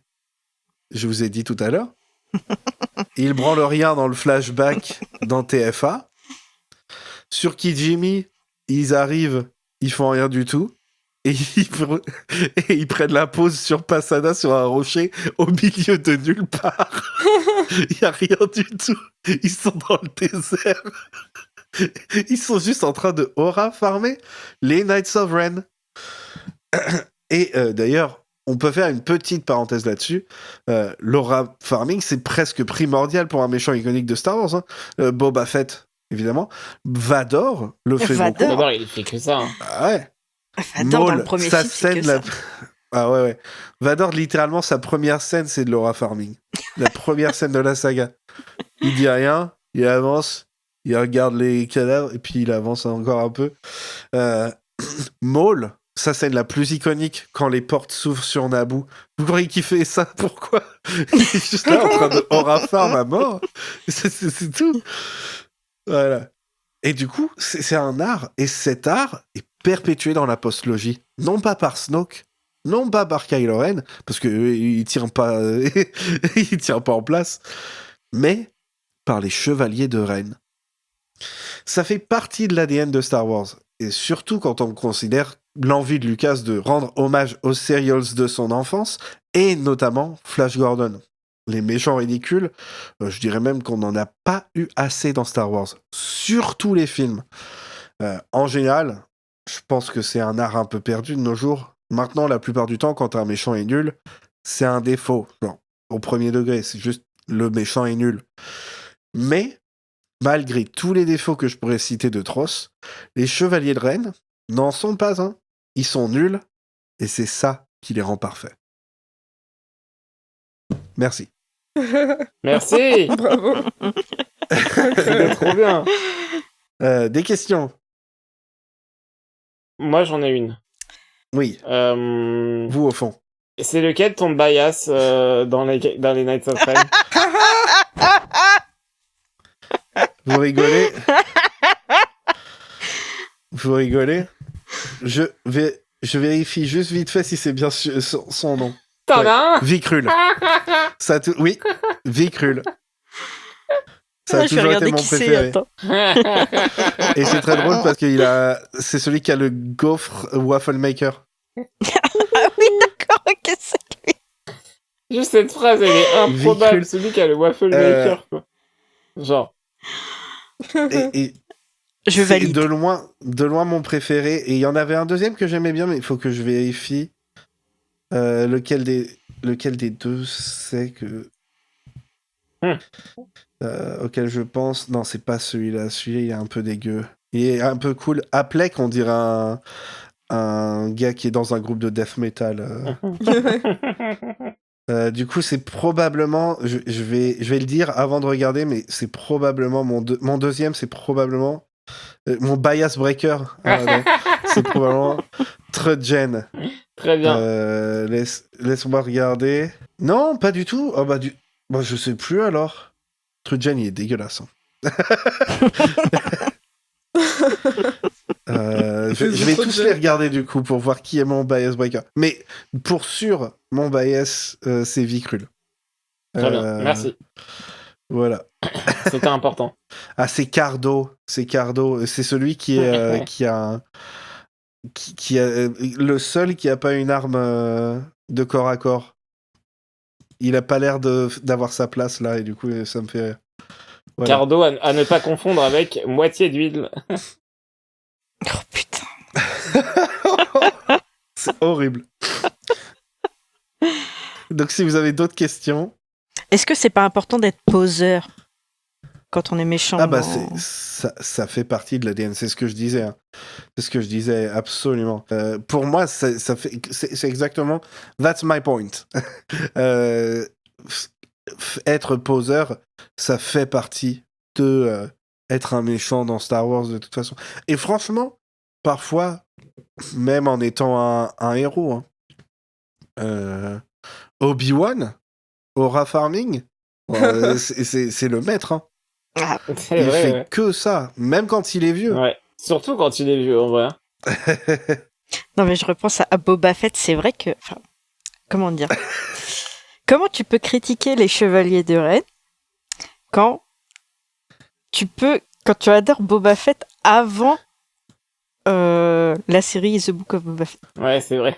Je vous ai dit tout à l'heure. Il branle rien dans le flashback dans TFA. Sur Kijimi, ils arrivent, ils font rien du tout. Et ils prennent la pause sur Passada, sur un rocher, au milieu de nulle part. Il n'y a rien du tout. Ils sont dans le désert. Ils sont juste en train de aura farmer les Knights of Ren. Et d'ailleurs, on peut faire une petite parenthèse là-dessus. L'aura farming, c'est presque primordial pour un méchant iconique de Star Wars. Hein. Boba Fett, évidemment. Vador le fait beaucoup. Vador, il fait que ça. Hein. Ah ouais. Vador, dans le premier film, c'est que ça. Ah ouais. Vador, littéralement, sa première scène, c'est de l'aura farming. La première scène de la saga. Il dit rien, il avance, il regarde les cadavres, et puis il avance encore un peu. Maul, sa scène la plus iconique, quand les portes s'ouvrent sur Naboo. Vous croyez qu'il fait ça? Pourquoi? Il est juste là en train de aura farm à mort. C'est tout. Voilà. Et du coup, c'est un art, et cet art est perpétué dans la postlogie. Non pas par Snoke, non pas par Kylo Ren, parce qu'il tient pas, il tient pas en place, mais par les Chevaliers de Ren. Ça fait partie de l'ADN de Star Wars, et surtout quand on considère l'envie de Lucas de rendre hommage aux serials de son enfance, et notamment Flash Gordon. Les méchants ridicules, je dirais même qu'on n'en a pas eu assez dans Star Wars, surtout les films. En général, je pense que c'est un art un peu perdu de nos jours. Maintenant, la plupart du temps, quand un méchant est nul, c'est un défaut. Genre, au premier degré, c'est juste le méchant est nul. Mais, malgré tous les défauts que je pourrais citer de Tross, les Chevaliers de Ren n'en sont pas un. Ils sont nuls, et c'est ça qui les rend parfaits. Merci. Merci. Bravo. C'était trop bien. Des questions? Moi, j'en ai une. Oui, vous au fond. C'est lequel ton bias dans les Knights of Ren? Vous rigolez? Vous rigolez? Je vérifie juste vite fait si c'est bien son nom. T'en Ouais. as un? Vikrul. Oui, Vikrul. Ça a Je vais toujours été regarder mon qui c'est, préféré. attends. Et c'est très drôle parce que c'est celui qui a le gaufre waffle maker. Ah oui, d'accord, ok, c'est lui. Juste cette phrase, elle est improbable. Véhicule. Celui qui a le waffle maker, quoi. Genre. Et Je c'est valide. de loin mon préféré. Et il y en avait un deuxième que j'aimais bien, mais il faut que je vérifie lequel des deux c'est que auquel je pense. Non, c'est pas celui-là. Celui-là, il est un peu dégueu. Il est un peu cool. Aplek, on dirait un gars qui est dans un groupe de death metal. Du coup, c'est probablement, je vais le dire avant de regarder, mais c'est probablement mon deuxième, c'est probablement mon bias breaker. Non, c'est probablement Trudgen. Très bien. Laisse-moi regarder. Non, pas du tout. Oh, bah, je sais plus alors. Trudgen, il est dégueulasse. Hein. Je vais tous les regarder du coup pour voir qui est mon bias breaker. Mais pour sûr, mon bias, c'est Vikrul. Très bien. Merci. Voilà. C'était important. Ah, c'est Cardo. C'est Cardo. C'est celui qui est qui a le seul qui a pas une arme de corps à corps. Il a pas l'air d'avoir sa place là et du coup ça me fait rire. Voilà. Cardo à ne pas confondre avec moitié d'huile. Oh putain. C'est horrible. Donc si vous avez d'autres questions. Est-ce que c'est pas important d'être poseur quand on est méchant? Ah bah ça fait partie de l'ADN, c'est ce que je disais. Hein. C'est ce que je disais absolument. Pour moi, c'est exactement that's my point. Être poseur, ça fait partie de être un méchant dans Star Wars de toute façon. Et franchement, parfois, même en étant un héros, hein, Obi-Wan, Aura Farming, c'est le maître. Hein. C'est Il vrai, fait ouais. que ça, même quand il est vieux. Ouais. Surtout quand il est vieux, en vrai. Non, mais je repense à Boba Fett, c'est vrai que... Enfin, comment dire? Comment tu peux critiquer les Chevaliers de Ren quand tu adores Boba Fett avant la série The Book of Boba Fett? Ouais, c'est vrai.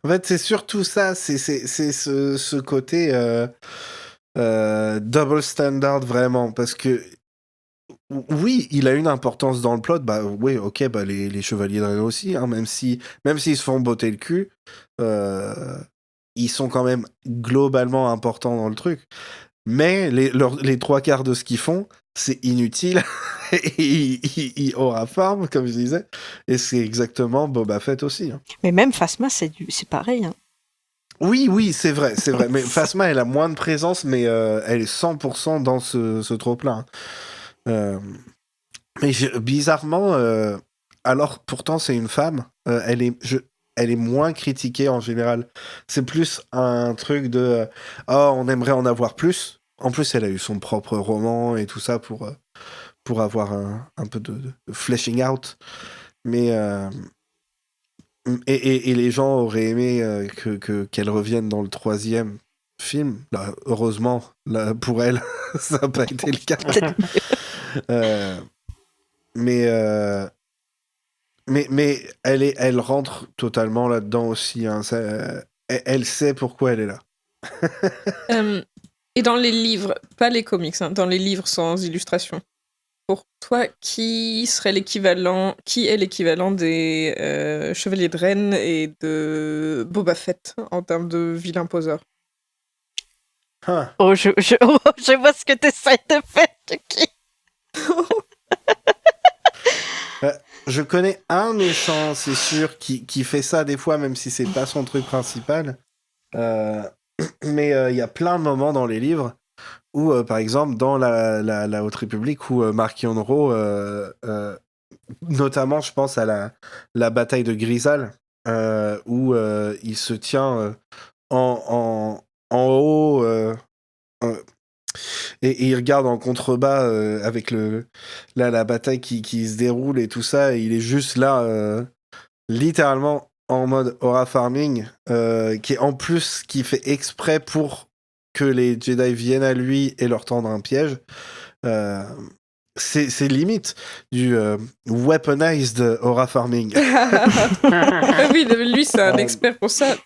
En fait, c'est surtout ça, c'est ce côté double standard vraiment, parce que oui, il a une importance dans le plot, bah oui, ok, bah les Chevaliers de Ren aussi, hein, même s'ils se font botter le cul, ils sont quand même globalement importants dans le truc. Mais les trois quarts de ce qu'ils font, c'est inutile. Ils aura farm, comme je disais. Et c'est exactement Boba Fett aussi. Hein. Mais même Phasma, c'est pareil. Hein. Oui, c'est vrai. Mais Phasma, elle a moins de présence, mais elle est 100% dans ce trop-plein. Mais bizarrement, alors pourtant c'est une femme, elle est moins critiquée en général. C'est plus un truc de on aimerait en avoir plus. En plus, elle a eu son propre roman et tout ça pour avoir un peu de fleshing out. Mais et les gens auraient aimé qu'elle revienne dans le troisième film. Là, heureusement, là, pour elle, ça n'a pas été le cas. Mais elle rentre totalement là-dedans aussi. Hein. Elle sait pourquoi elle est là. Et dans les livres, pas les comics, hein, dans les livres sans illustration, pour toi, qui est l'équivalent des Chevaliers de Rennes et de Boba Fett en termes de vilain poseur? Oh, je vois ce que tu essaies de faire, Chucky. Je connais un méchant, c'est sûr, qui fait ça des fois, même si c'est pas son truc principal. Mais il y a plein de moments dans les livres où, par exemple, dans la Haute République, où Marquis Honro, notamment, je pense à la bataille de Grisal, où il se tient en haut et il regarde en contrebas avec la bataille qui se déroule et tout ça, et il est juste là, littéralement en mode aura farming, qui fait exprès pour que les Jedi viennent à lui et leur tendre un piège. C'est limite du weaponized aura farming. Oui, lui, c'est un expert pour ça.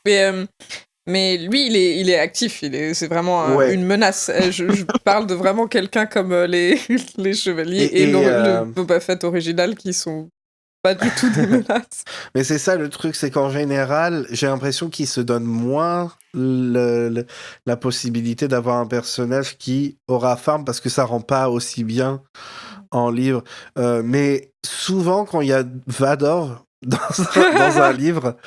Mais lui, il est actif. C'est vraiment une menace. Je parle de vraiment quelqu'un comme les chevaliers et le Boba Fett original qui sont pas du tout des menaces. Mais c'est ça le truc, c'est qu'en général, j'ai l'impression qu'il se donne moins la possibilité d'avoir un personnage qui aura farm parce que ça rend pas aussi bien en livre. Mais souvent, quand il y a Vador dans un livre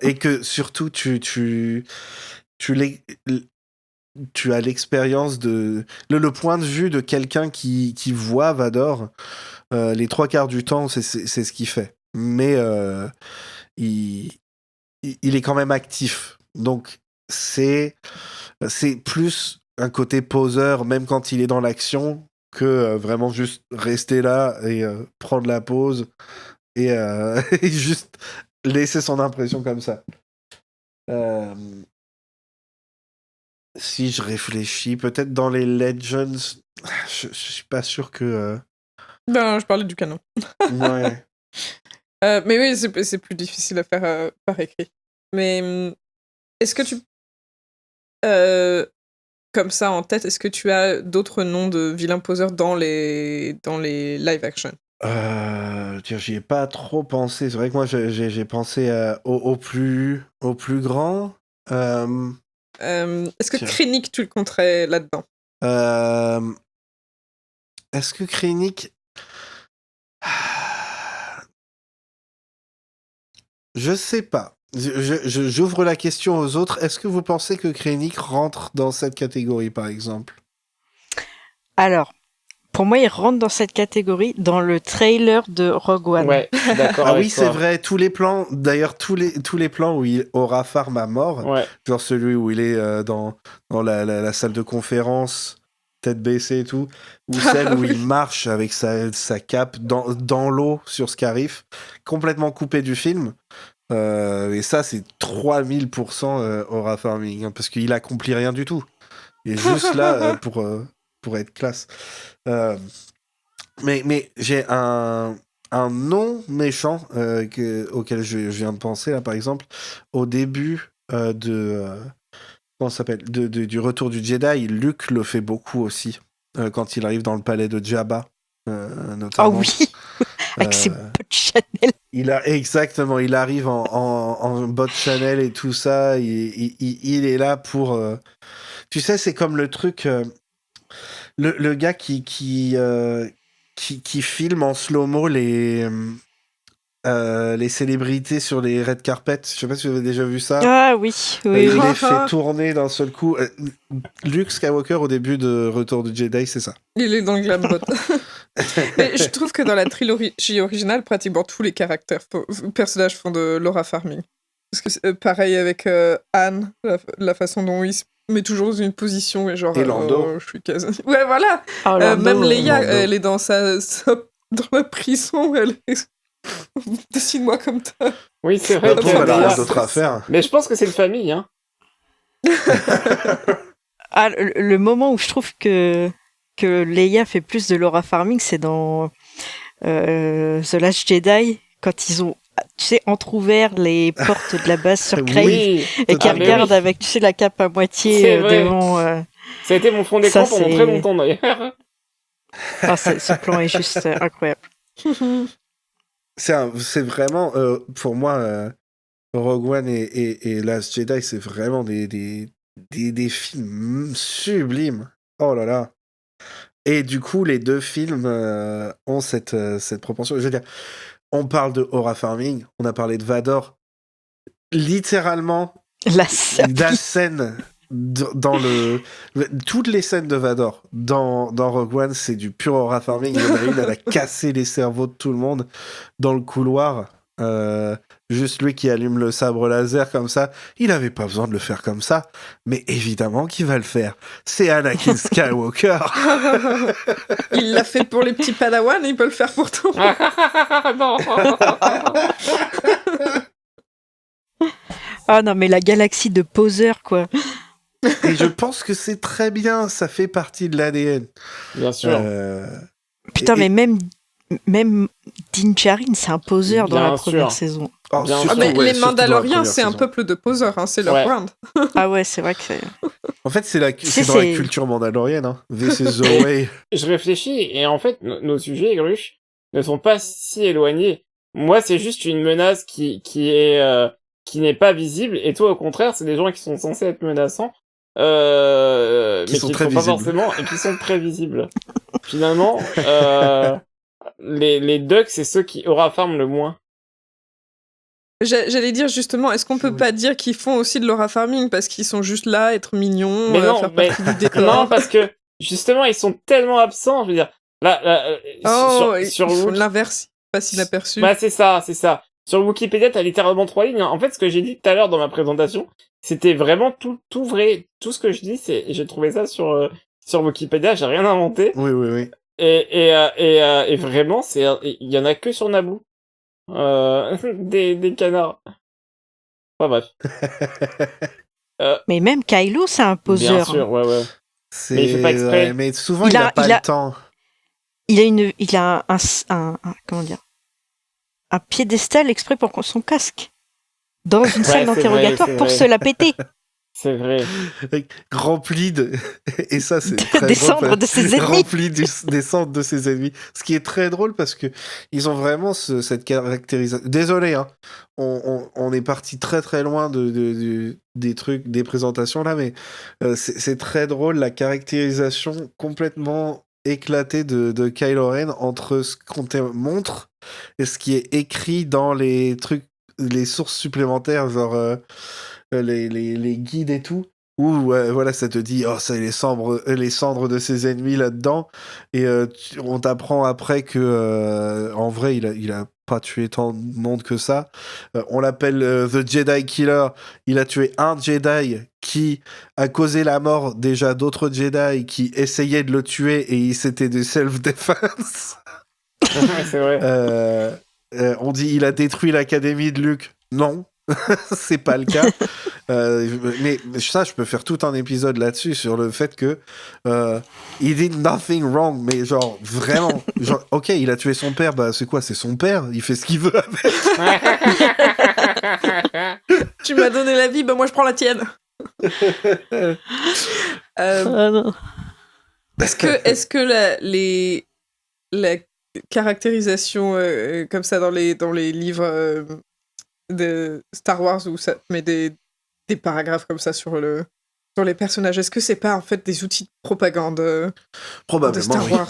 et que surtout tu as l'expérience le point de vue de quelqu'un qui voit Vador, les 3/4 du temps, c'est ce qu'il fait. Mais il est quand même actif. Donc, c'est plus un côté poseur, même quand il est dans l'action, que vraiment juste rester là et prendre la pause et, et juste laisser son impression comme ça. Si je réfléchis, peut-être dans les Legends, je suis pas sûr que... Non, je parlais du canon. Ouais. Mais oui, c'est plus difficile à faire par écrit. Mais est-ce que tu... comme ça en tête, est-ce que tu as d'autres noms de vilains poseurs dans les live action? J'y ai pas trop pensé. C'est vrai que moi, j'ai pensé au plus grand. Est-ce que Krennic, tu le compterais là-dedans? Est-ce que Krennic... Je sais pas. J'ouvre la question aux autres. Est-ce que vous pensez que Krennic rentre dans cette catégorie, par exemple? Alors, pour moi, il rentre dans cette catégorie dans le trailer de Rogue One. Ouais, je suis d'accord. Ah oui, c'est vrai. Tous les plans, d'ailleurs, tous les plans où il aura farm à mort, Ouais. genre celui où il est dans la salle de conférence, tête baissée et tout, ou celle où il marche avec sa cape dans l'eau sur Scarif, complètement coupé du film. Et ça, c'est 3000% aura farming, hein, parce qu'il accomplit rien du tout. Il est juste là pour être classe. Mais j'ai un nom méchant auquel je viens de penser, là, par exemple, au début comment ça s'appelle, du Retour du Jedi, Luke le fait beaucoup aussi, quand il arrive dans le palais de Jabba, notamment. Ah oui, avec ses bottes Chanel. Il arrive en bottes Chanel et tout ça, il est là pour... Tu sais, c'est comme le truc... le gars qui filme en slow-mo les célébrités sur les red carpets. Je sais pas si vous avez déjà vu ça. Ah oui. Il les fait tourner d'un seul coup. Luke Skywalker au début de Retour du Jedi, c'est ça. Il est dans Glambot. Mais je trouve que dans la trilogie originale, pratiquement tous les personnages font de l'aura farming. Parce que pareil avec Anne, la façon dont il se met toujours dans une position et genre... Et Lando. je suis quasi... Ouais, voilà. Oh, Lando, même Leia, Lando. elle est dans dans la prison, elle est... Dessine-moi comme ça. Oui, c'est vrai. La pauvre, elle a rien Leia. d'autre à faire. Mais je pense que c'est une famille, hein. Ah, le moment où je trouve que Leia fait plus de Laura Farming, c'est dans The Last Jedi, quand ils ont, tu sais, entrouvert les portes de la base sur Craig Oui, et qu'ils mais regardent oui, avec, tu sais, la cape à c'est moitié vrai. devant. Ça a été mon fond Ça, d'écran pendant très c'est. longtemps d'ailleurs. Ah, ce plan est juste incroyable. C'est vraiment, pour moi, Rogue One et Last Jedi, c'est vraiment des films sublimes. Oh là là. Et du coup, les deux films ont cette propension. Je veux dire, on parle de Aura Farming, on a parlé de Vador. Littéralement, La la sapie. scène dans toutes les scènes de Vador dans Rogue One, c'est du pur Aura Farming. Il y en a une, elle a cassé les cerveaux de tout le monde dans le couloir. Juste lui qui allume le sabre laser comme ça, il avait pas besoin de le faire comme ça, mais évidemment qu'il va le faire. C'est Anakin Skywalker. Il l'a fait pour les petits padawans, il peut le faire pour tout. Non. Ah non, mais la galaxie de poseurs, quoi. Et je pense que c'est très bien, ça fait partie de l'ADN. Bien sûr. Putain, et- mais même Din Djarin, c'est un poseur dans Bien la première sûr. saison. Oh, Bien surtout, sûr. Mais ouais, les surtout dans la Mandaloriens, première c'est un saison. peuple de poseurs, hein, c'est leur Ouais. brand. Ah ouais, c'est vrai que c'est. En fait, c'est sais, dans la c'est- culture mandalorienne. Hein. This is the way. Je réfléchis et en fait, nos sujets, Gruche, ne sont pas si éloignés. Moi, c'est juste une menace qui n'est pas visible, et toi, au contraire, c'est des gens qui sont censés être menaçants, Qui mais sont qui ne très sont pas visibles. forcément et qui sont très visibles. Finalement, les ducks, c'est ceux qui aura farm le moins. J'allais dire justement, est-ce qu'on peut Oui. pas dire qu'ils font aussi de l'aura farming parce qu'ils sont juste là, être mignons, Mais non, faire mais partie du décor. non, parce que justement, ils sont tellement absents. Je veux dire, là, Oh, sur ils font Wiki- l'inverse, pas inaperçu. Bah c'est ça, c'est ça. Sur Wikipédia, t'as littéralement 3 lignes. Hein. En fait, ce que j'ai dit tout à l'heure dans ma présentation, c'était vraiment tout vrai. Tout ce que je dis, j'ai trouvé ça sur Wikipédia. J'ai rien inventé. Oui, oui, oui. Et vraiment, il y en a que sur Naboo. Des canards. Enfin bref. Mais même Kylo, c'est un Bien poseur. sûr, ouais. C'est... Mais il fait pas exprès. ouais, mais souvent, Il il a- a pas il a- le temps. Il a comment dire, un piédestal exprès pour son casque dans une salle c'est d'interrogatoire vrai, pour c'est se la péter, C'est vrai. Rempli de... Et ça, c'est très des drôle, cendres de ses ennemis. rempli des cendres de ses ennemis. Ce qui est très drôle parce que ils ont vraiment cette caractérisation. Désolé, hein. On est parti très très loin des trucs, des présentations là, mais c'est très drôle la caractérisation complètement éclatée de Kylo Ren entre ce qu'on te montre et ce qui est écrit dans les trucs, les sources supplémentaires, genre les guides et tout. Où voilà, ça te dit oh ça les cendres de ses ennemis là-dedans et on t'apprend après que en vrai il a pas tué tant de monde que ça. On l'appelle The Jedi Killer. Il a tué un Jedi qui a causé la mort déjà d'autres Jedi qui essayaient de le tuer et c'était du self-defense. C'est vrai. On dit il a détruit l'académie de Luke. Non, c'est pas le cas. Mais ça, je peux faire tout un épisode là-dessus sur le fait que he did nothing wrong, mais genre vraiment, genre ok, il a tué son père, bah c'est quoi, c'est son père, il fait ce qu'il veut avec. Tu m'as donné la vie, bah moi je prends la tienne. Ah non. Est-ce que la caractérisation comme ça dans les livres de Star Wars où ça met des paragraphes comme ça sur les personnages, est-ce que c'est pas en fait des outils de propagande de Probablement, Star oui. Wars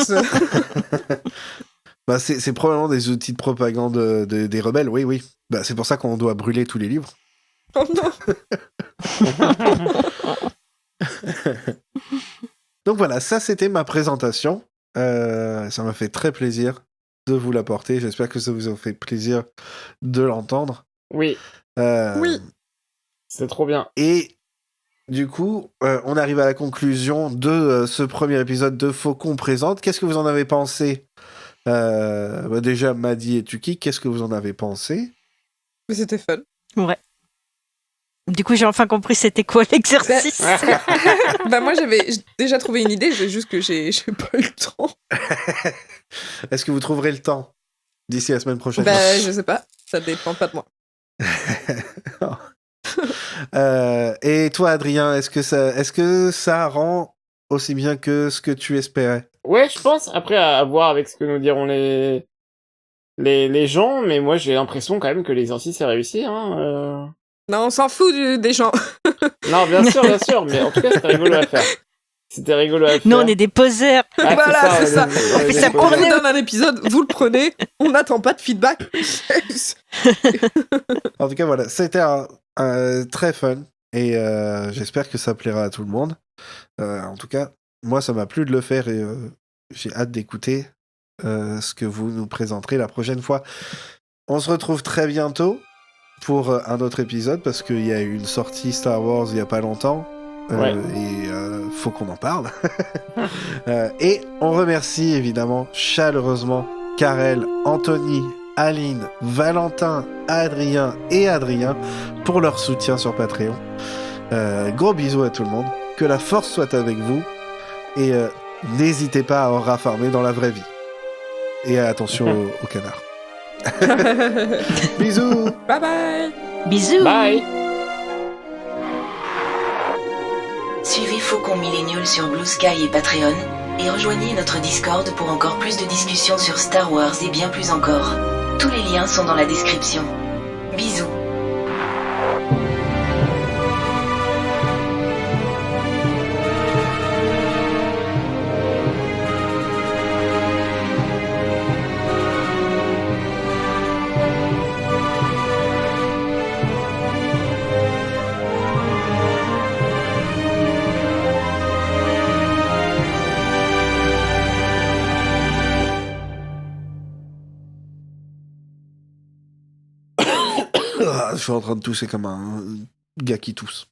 Bah, c'est probablement des outils de propagande des rebelles, oui, oui. Bah, c'est pour ça qu'on doit brûler tous les livres. Oh non. Donc voilà, ça c'était ma présentation. Ça m'a fait très plaisir de vous l'apporter. J'espère que ça vous a fait plaisir de l'entendre. Oui, Oui. C'est trop bien. Et du coup, on arrive à la conclusion de ce premier épisode de Faucon Présente. Qu'est-ce que vous en avez pensé déjà, Maddy et Tuki, qu'est-ce que vous en avez pensé? Mais c'était fun. Ouais. Du coup, j'ai enfin compris c'était quoi l'exercice. Bah moi j'ai déjà trouvé une idée, juste que j'ai pas eu le temps. Est-ce que vous trouverez le temps d'ici la semaine prochaine? Bah je sais pas, ça dépend pas de moi. Et toi, Adrien, est-ce que ça rend aussi bien que ce que tu espérais? Ouais, je pense. Après, à voir avec ce que nous diront les gens, mais moi, j'ai l'impression quand même que l'exercice est réussi, hein. Non, on s'en fout des gens. Non, bien sûr, mais en tout cas, c'était rigolo à faire. C'était rigolo à faire. Nous, on est des poseurs. Ah, Voilà, c'est ça. on est fait des ça On pour poseurs. vous donne un épisode, vous le prenez, on n'attend pas de feedback. En tout cas, voilà, c'était un très fun et j'espère que ça plaira à tout le monde. En tout cas, moi, ça m'a plu de le faire et j'ai hâte d'écouter ce que vous nous présenterez la prochaine fois. On se retrouve très bientôt pour un autre épisode parce qu'il y a eu une sortie Star Wars il y a pas longtemps. Ouais. Et faut qu'on en parle. Et on remercie évidemment chaleureusement Karel, Anthony, Aline, Valentin, Adrien et Adrien pour leur soutien sur Patreon. Gros bisous à tout le monde. Que la force soit avec vous. Et n'hésitez pas à en raffarmer dans la vraie vie. Et attention aux canards. Bisous. Bye bye. Bisous. Bye. Suivez Faucon Millennial sur Blue Sky et Patreon, et rejoignez notre Discord pour encore plus de discussions sur Star Wars et bien plus encore. Tous les liens sont dans la description. Bisous. Je suis en train de tousser comme un gars qui tousse.